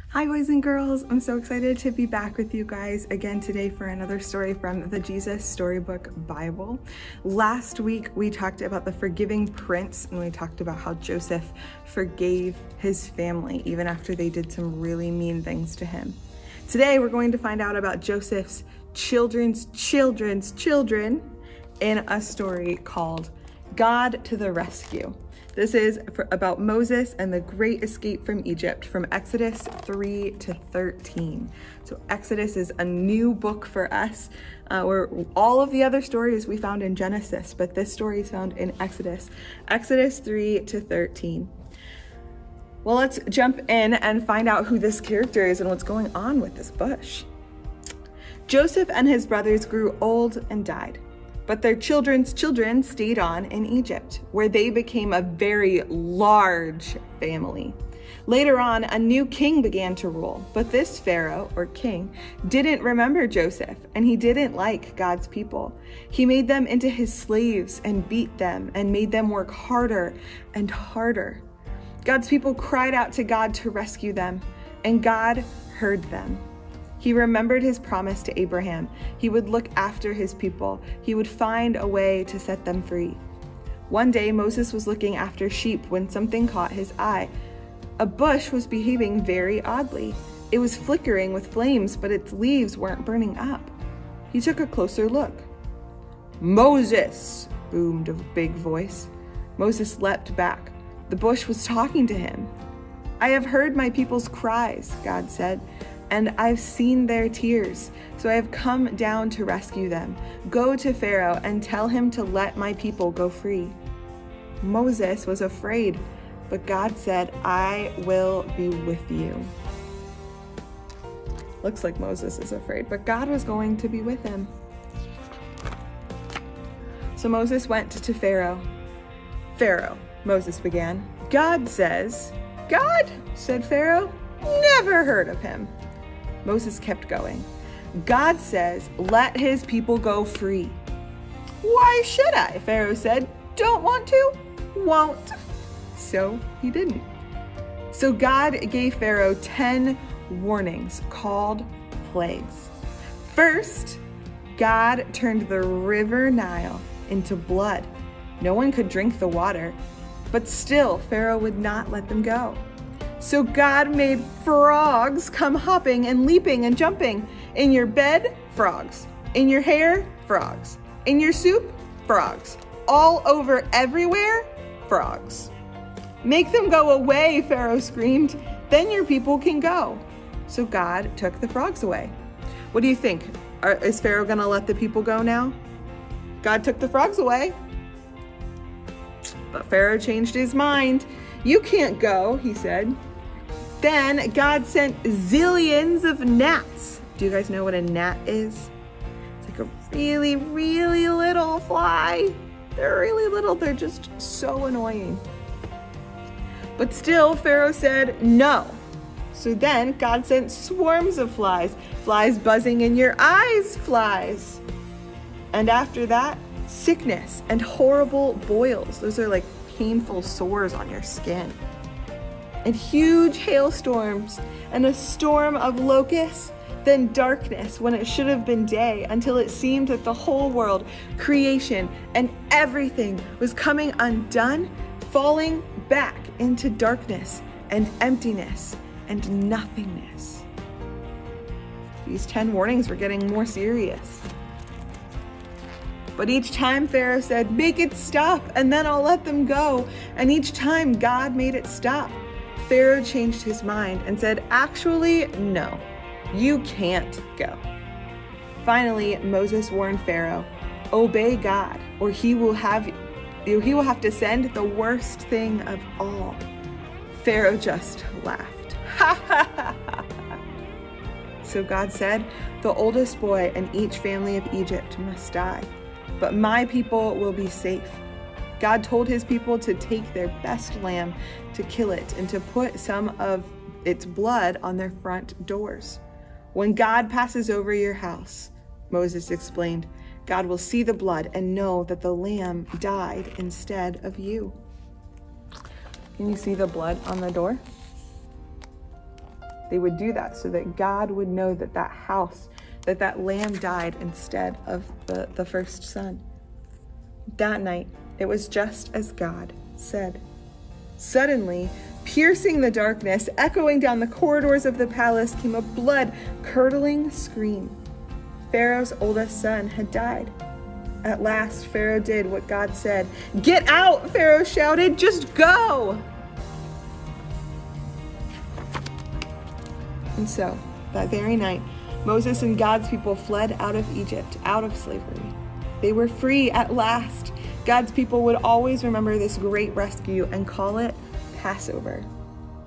Hi boys and girls, I'm so excited to be back with you guys again today for another story from the Jesus Storybook Bible. Last week we talked about the forgiving prince, and we talked about how Joseph forgave his family even after they did some really mean things to him. Today we're going to find out about Joseph's children's children in a story called God to the Rescue. This is about Moses and the great escape from Egypt from Exodus 3 to 13. So Exodus is a new book for us, where all of the other stories we found in Genesis, but this story is found in Exodus 3 to 13. Well, let's jump in and find out who this character is and what's going on with this bush. Joseph and his brothers grew old and died. But their children's children stayed on in Egypt, where they became a very large family. Later on, a new king began to rule, but this Pharaoh, or king, didn't remember Joseph, and he didn't like God's people. He made them into his slaves and beat them and made them work harder and harder. God's people cried out to God to rescue them, and God heard them. He remembered his promise to Abraham. He would look after his people. He would find a way to set them free. One day, Moses was looking after sheep when something caught his eye. A bush was behaving very oddly. It was flickering with flames, but its leaves weren't burning up. He took a closer look. "Moses!" boomed a big voice. Moses leapt back. The bush was talking to him. "I have heard my people's cries," God said, "and I've seen their tears, so I have come down to rescue them. Go to Pharaoh and tell him to let my people go free." Moses was afraid, but God said, "I will be with you." Looks like Moses is afraid, but God was going to be with him. So Moses went to Pharaoh. "Pharaoh," Moses began, "God says..." "God?" said Pharaoh. "Never heard of him." Moses kept going. "God says, let his people go free." "Why should I?" Pharaoh said. "Don't want to? Won't." So he didn't. So God gave Pharaoh 10 warnings called plagues. First, God turned the river Nile into blood. No one could drink the water, but still Pharaoh would not let them go. So God made frogs come hopping and leaping and jumping. In your bed, frogs. In your hair, frogs. In your soup, frogs. All over everywhere, frogs. "Make them go away," Pharaoh screamed. "Then your people can go." So God took the frogs away. What do you think? Is Pharaoh gonna let the people go now? God took the frogs away. But Pharaoh changed his mind. "You can't go," he said. Then God sent zillions of gnats. Do you guys know what a gnat is? It's like a really, really little fly. They're really little. They're just so annoying. But still, Pharaoh said no. So then God sent swarms of flies. Flies buzzing in your eyes, flies. And after that, sickness and horrible boils. Those are like painful sores on your skin. And huge hailstorms and a storm of locusts, then darkness when it should have been day, until it seemed that the whole world, creation, and everything was coming undone, falling back into darkness and emptiness and nothingness. These 10 warnings were getting more serious. But each time Pharaoh said, "Make it stop, and then I'll let them go." And each time God made it stop, Pharaoh changed his mind and said, "Actually, no, you can't go." Finally, Moses warned Pharaoh, "Obey God, or he will have to send the worst thing of all." Pharaoh just laughed. Ha ha ha ha. So God said, "The oldest boy in each family of Egypt must die, but my people will be safe." God told his people to take their best lamb, to kill it, and to put some of its blood on their front doors. "When God passes over your house," Moses explained, "God will see the blood and know that the lamb died instead of you." Can you see the blood on the door? They would do that so that God would know that that lamb died instead of the first son. That night, it was just as God said. Suddenly, piercing the darkness, echoing down the corridors of the palace, came a blood-curdling scream. Pharaoh's oldest son had died. At last, Pharaoh did what God said. "Get out!" Pharaoh shouted. "Just go!" And so, that very night, Moses and God's people fled out of Egypt, out of slavery. They were free at last. God's people would always remember this great rescue and call it Passover.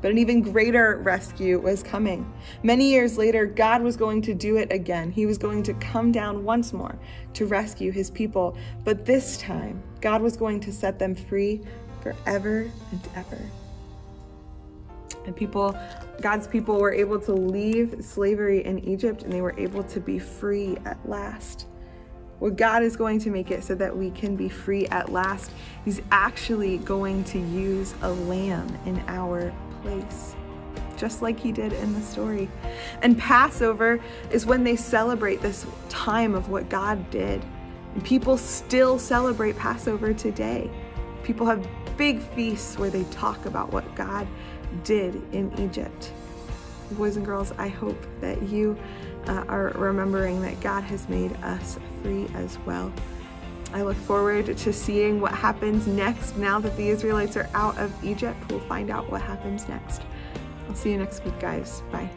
But an even greater rescue was coming. Many years later, God was going to do it again. He was going to come down once more to rescue his people. But this time, God was going to set them free forever and ever. And God's people were able to leave slavery in Egypt, and they were able to be free at last. Well, God is going to make it so that we can be free at last. He's actually going to use a lamb in our place, just like he did in the story. And Passover is when they celebrate this time of what God did. And people still celebrate Passover today. People have big feasts where they talk about what God did in Egypt. Boys and girls, I hope that you are remembering that God has made us free as well. I look forward to seeing what happens next. Now that the Israelites are out of Egypt, we'll find out what happens next. I'll see you next week, guys. Bye.